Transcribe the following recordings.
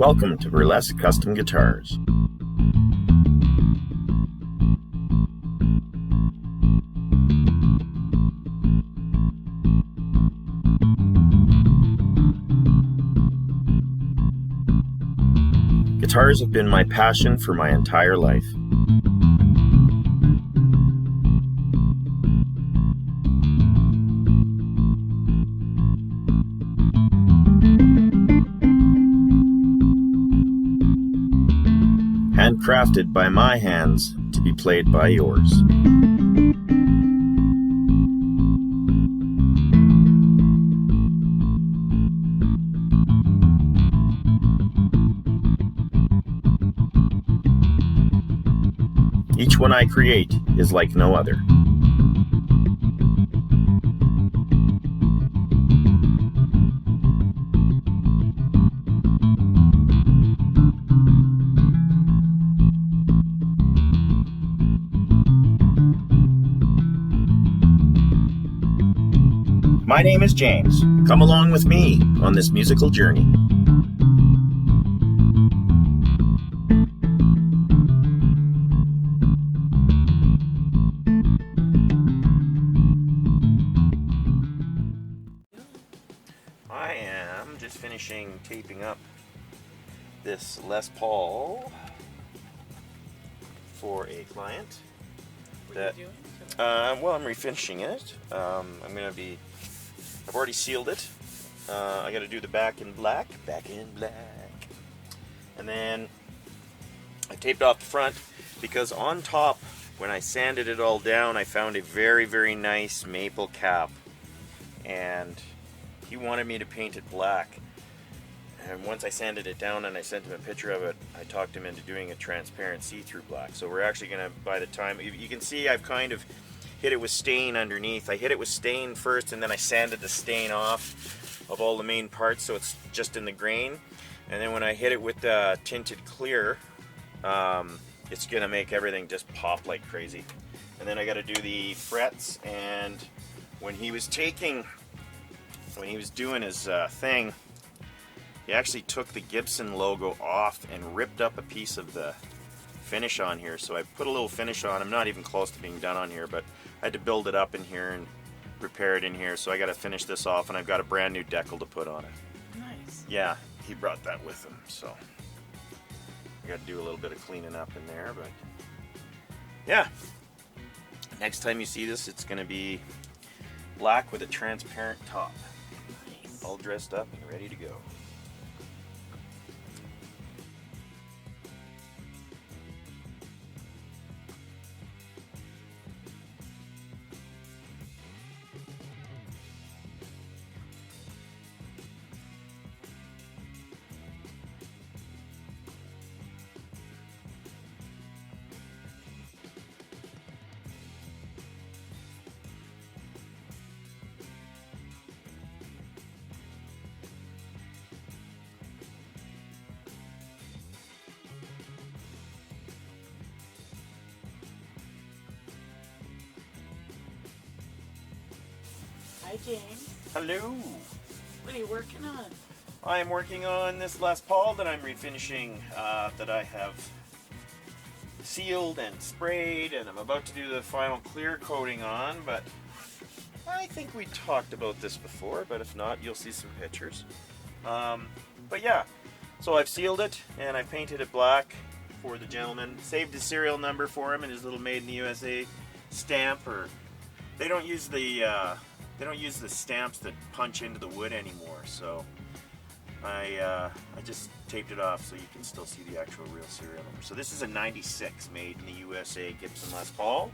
Welcome to Burlesk Custom Guitars. Guitars have been my passion for my entire life. Handcrafted by my hands to be played by yours. Each one I create is like no other. My name is James. Come along with me on this musical journey. I am just finishing taping up this Les Paul for a client. What are you doing? Well, I'm refinishing it. I've already sealed it. I got to do the back in black, and then I taped off the front because on top, when I sanded it all down, I found a very, very nice maple cap, and he wanted me to paint it black. And once I sanded it down and I sent him a picture of it, I talked him into doing a transparent see-through black. So we're actually going to, by the time, you can see I've kind of hit it with stain underneath. I hit it with stain first, and then I sanded the stain off of all the main parts so it's just in the grain. And then when I hit it with tinted clear, it's going to make everything just pop like crazy. And then I got to do the frets, and when he was doing his thing, he actually took the Gibson logo off and ripped up a piece of the finish on here. So I put a little finish on. I'm not even close to being done on here, but I had to build it up in here and repair it in here. So I got to finish this off, and I've got a brand new decal to put on it. Nice. Yeah, he brought that with him. So I got to do a little bit of cleaning up in there, but yeah. Next time you see this, it's going to be black with a transparent top. Nice. All dressed up and ready to go. Hi, James. Hello. What are you working on? I am working on this Les Paul that I'm refinishing, that I have sealed and sprayed, and I'm about to do the final clear coating on, but I think we talked about this before, but if not, you'll see some pictures. But yeah, so I've sealed it, and I painted it black for the gentleman, saved his serial number for him and his little Made in the USA stamp, or they don't use the stamps that punch into the wood anymore, so I just taped it off so you can still see the actual real serial number. So this is a 96 Made in the USA Gibson Les Paul,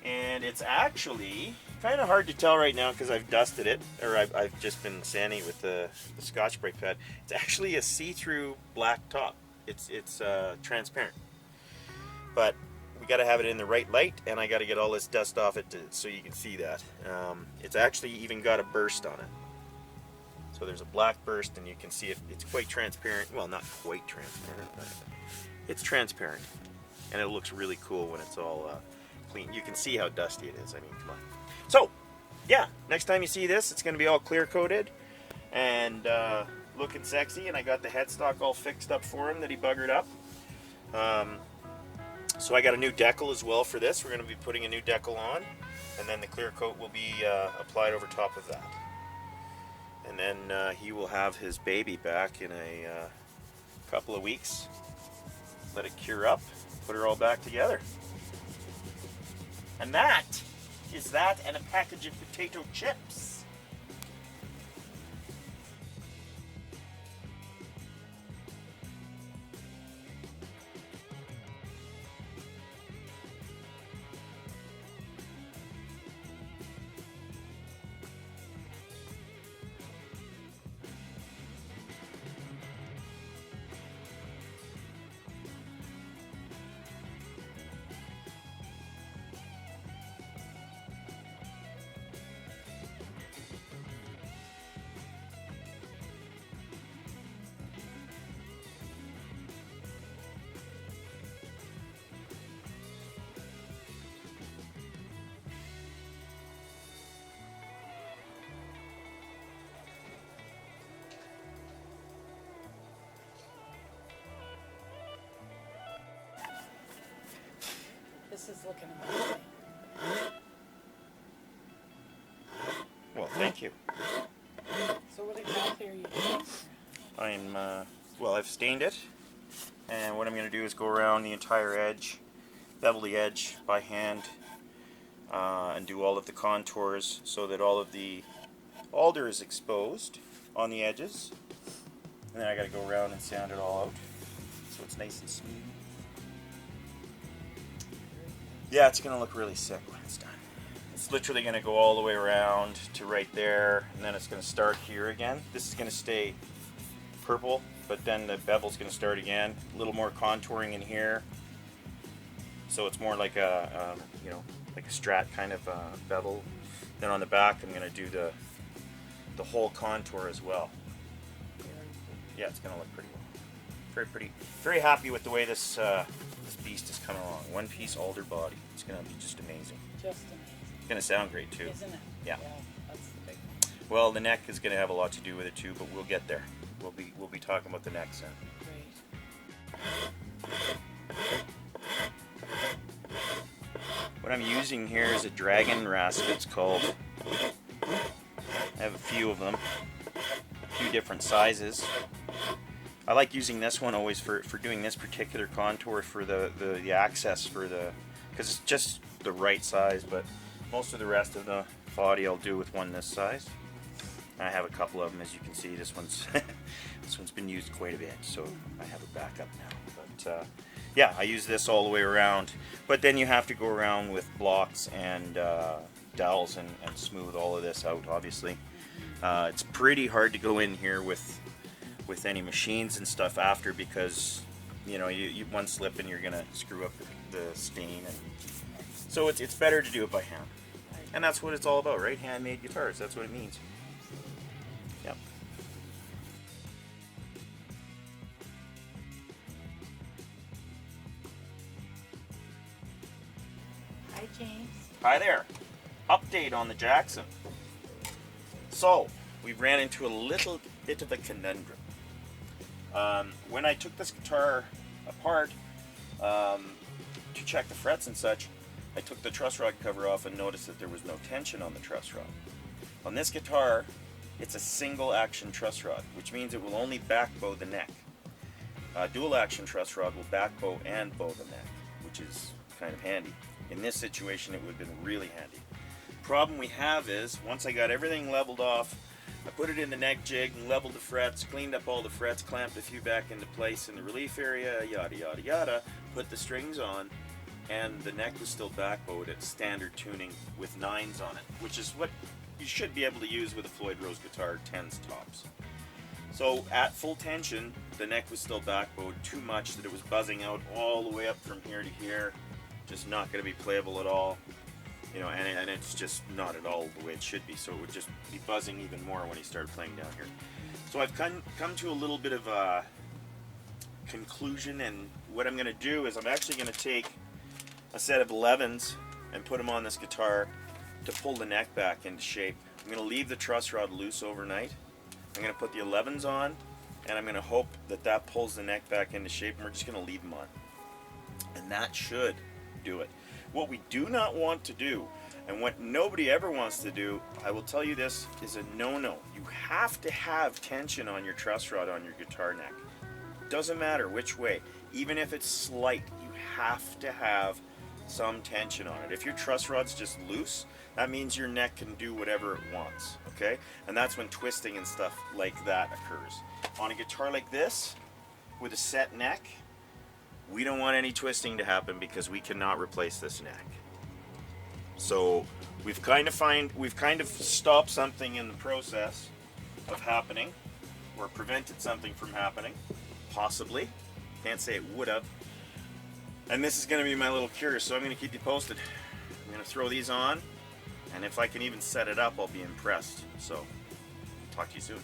and it's actually kind of hard to tell right now because I've dusted it, or I've just been sanding it with the Scotch Brite pad. It's actually a see-through black top. It's transparent, but we got to have it in the right light, and I got to get all this dust off it so you can see that. It's actually even got a burst on it. So there's a black burst, and you can see it. It's quite transparent. Well, not quite transparent, but it's transparent. And it looks really cool when it's all clean. You can see how dusty it is. I mean, come on. So, yeah, next time you see this, it's going to be all clear coated. And looking sexy, and I got the headstock all fixed up for him that he buggered up. So I got a new decal as well for this. We're going to be putting a new decal on, and then the clear coat will be applied over top of that. And then he will have his baby back in a couple of weeks. Let it cure up, put her all back together. And that is that and a package of potato chips. This is looking amazing. Well, thank you. So what exactly are you doing? Well, I've stained it, and what I'm going to do is go around the entire edge, bevel the edge by hand, and do all of the contours so that all of the alder is exposed on the edges. And then I got to go around and sand it all out so it's nice and smooth. Yeah, it's going to look really sick when it's done. It's literally going to go all the way around to right there, and then it's going to start here again. This is going to stay purple, but then the bevel's going to start again. A little more contouring in here, so it's more like a like a strat kind of bevel. Then on the back, I'm going to do the whole contour as well. Yeah, it's going to look pretty well. Very pretty. Very happy with the way this this beast is coming along. One piece alder body. It's going to be just amazing. Just amazing. It's going to sound great too. Isn't it? Yeah. That's the big one. Well, the neck is going to have a lot to do with it too, but we'll get there. We'll be talking about the neck soon. Great. What I'm using here is a dragon rasp, it's called. I have a few of them, a few different sizes. I like using this one always for doing this particular contour for the access for the, because it's just the right size, but most of the rest of the body I'll do with one this size. I have a couple of them, as you can see. This one's this one's been used quite a bit, so I have a backup now. But yeah, I use this all the way around. But then you have to go around with blocks and dowels and smooth all of this out. Obviously, it's pretty hard to go in here with any machines and stuff after, because you know you one slip and you're gonna screw up the stain, and so it's better to do it by hand. And that's what it's all about, right? Handmade guitars. That's what it means. Yep. Hi, James. Hi there. Update on the Jackson. So, we ran into a little bit of a conundrum. When I took this guitar apart to check the frets and such, I took the truss rod cover off and noticed that there was no tension on the truss rod. On this guitar, it's a single action truss rod, which means it will only back bow the neck. Dual action truss rod will back bow and bow the neck, which is kind of handy. In this situation, it would have been really handy. Problem we have is, once I got everything leveled off, I put it in the neck jig and leveled the frets, cleaned up all the frets, clamped a few back into place in the relief area, yada yada yada, put the strings on, and the neck was still back bowed at standard tuning with 9s on it, which is what you should be able to use with a Floyd Rose guitar, 10s tops. So at full tension, the neck was still back bowed too much that it was buzzing out all the way up from here to here, just not going to be playable at all. You know, and it's just not at all the way it should be, so it would just be buzzing even more when he started playing down here. So I've come to a little bit of a conclusion, and what I'm going to do is I'm actually going to take a set of 11s and put them on this guitar to pull the neck back into shape. I'm going to leave the truss rod loose overnight, I'm going to put the 11s on, and I'm going to hope that that pulls the neck back into shape, and we're just going to leave them on. And that should do it. What we do not want to do, and what nobody ever wants to do, I will tell you this, is a no-no. You have to have tension on your truss rod on your guitar neck. Doesn't matter which way. Even if it's slight, you have to have some tension on it. If your truss rod's just loose, that means your neck can do whatever it wants, okay? And that's when twisting and stuff like that occurs. On a guitar like this, with a set neck, we don't want any twisting to happen because we cannot replace this neck. So we've kind of stopped something in the process of happening, or prevented something from happening, possibly. Can't say it would have. And this is going to be my little cure, so I'm going to keep you posted. I'm going to throw these on, and if I can even set it up, I'll be impressed. So, talk to you soon.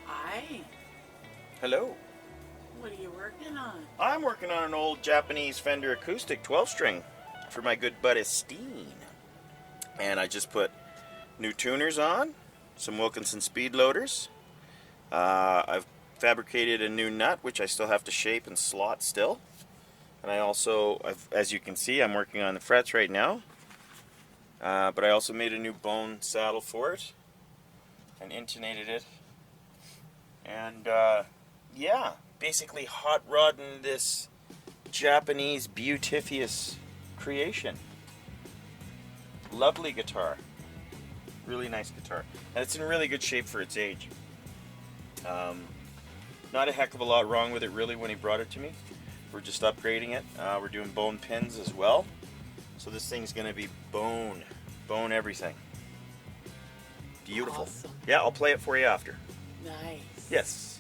Hi. Hello. What are you working on? I'm working on an old Japanese Fender acoustic 12-string for my good buddy Steen. And I just put new tuners on, some Wilkinson speed loaders. I've fabricated a new nut, which I still have to shape and slot still. And I also, as you can see, I'm working on the frets right now. But I also made a new bone saddle for it and intonated it. And yeah, basically hot rodding this Japanese beautifious creation. Lovely guitar. Really nice guitar. And it's in really good shape for its age. Not a heck of a lot wrong with it really when he brought it to me. We're just upgrading it. We're doing bone pins as well. So this thing's going to be bone everything. Beautiful. Awesome. Yeah, I'll play it for you after. Nice. Yes.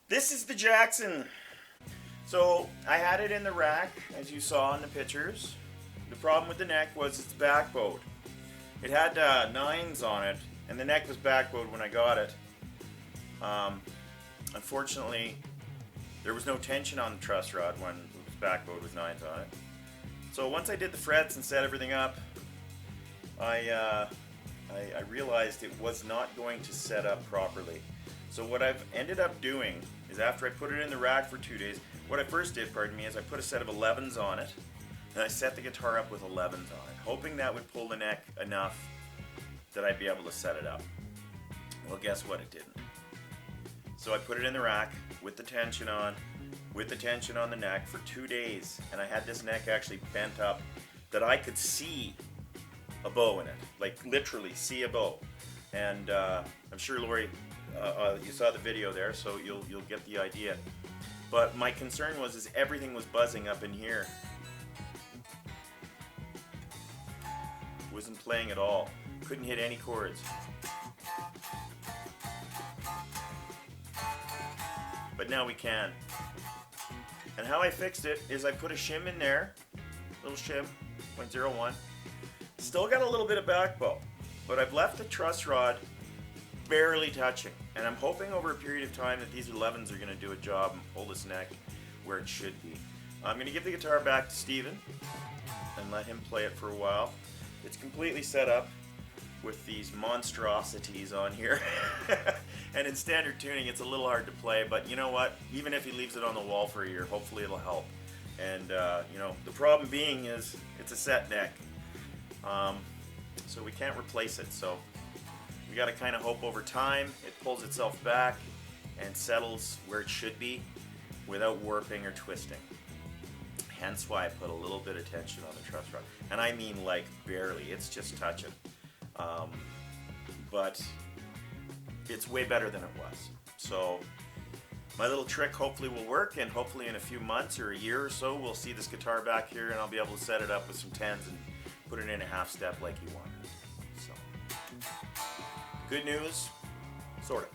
This is the Jackson. So I had it in the rack, as you saw in the pictures. The problem with the neck was it's backbowed. It had 9s on it, and the neck was backbowed when I got it. Unfortunately, there was no tension on the truss rod when it was backbowed with 9s on it. So once I did the frets and set everything up, I realized it was not going to set up properly. So what I've ended up doing is, after I put it in the rack for 2 days, what I first did, is I put a set of 11s on it, and I set the guitar up with 11s on it, hoping that would pull the neck enough that I'd be able to set it up. Well, guess what? It didn't. So I put it in the rack with the tension on the neck for 2 days, and I had this neck actually bent up that I could see a bow in it, like literally see a bow. And I'm sure, Lori, you saw the video there, so you'll get the idea. But my concern is everything was buzzing up in here. Wasn't playing at all. Couldn't hit any chords. But now we can. And how I fixed it is I put a shim in there, little shim, 0.01. Still got a little bit of back bow, but I've left the truss rod barely touching. And I'm hoping over a period of time that these 11s are going to do a job and pull this neck where it should be. I'm going to give the guitar back to Steven and let him play it for a while. It's completely set up with these monstrosities on here. And in standard tuning, it's a little hard to play, but you know what? Even if he leaves it on the wall for a year, hopefully it'll help. And you know, the problem being is it's a set neck. So we can't replace it. So we got to kind of hope over time it pulls itself back and settles where it should be without warping or twisting. Hence why I put a little bit of tension on the truss rod. And I mean like barely, it's just touching. But it's way better than it was. So my little trick hopefully will work, and hopefully in a few months or a year or so we'll see this guitar back here and I'll be able to set it up with some 10s and put it in a half step like you wanted. So good news, sort of.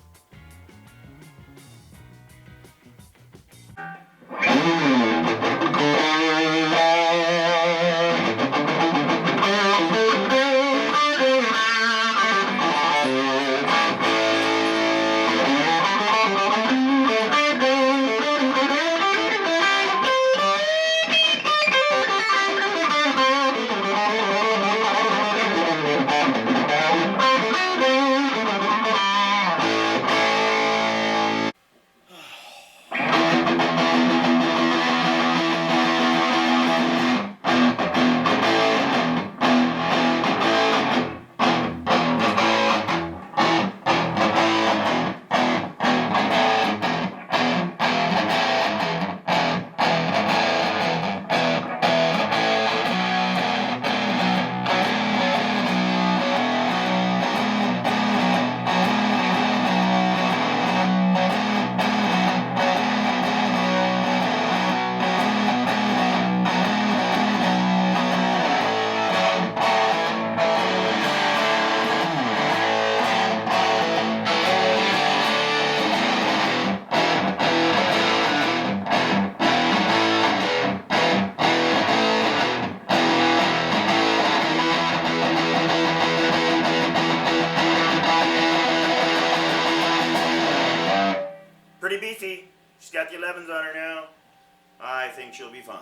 Pretty beefy. She's got the 11s on her now. I think she'll be fine.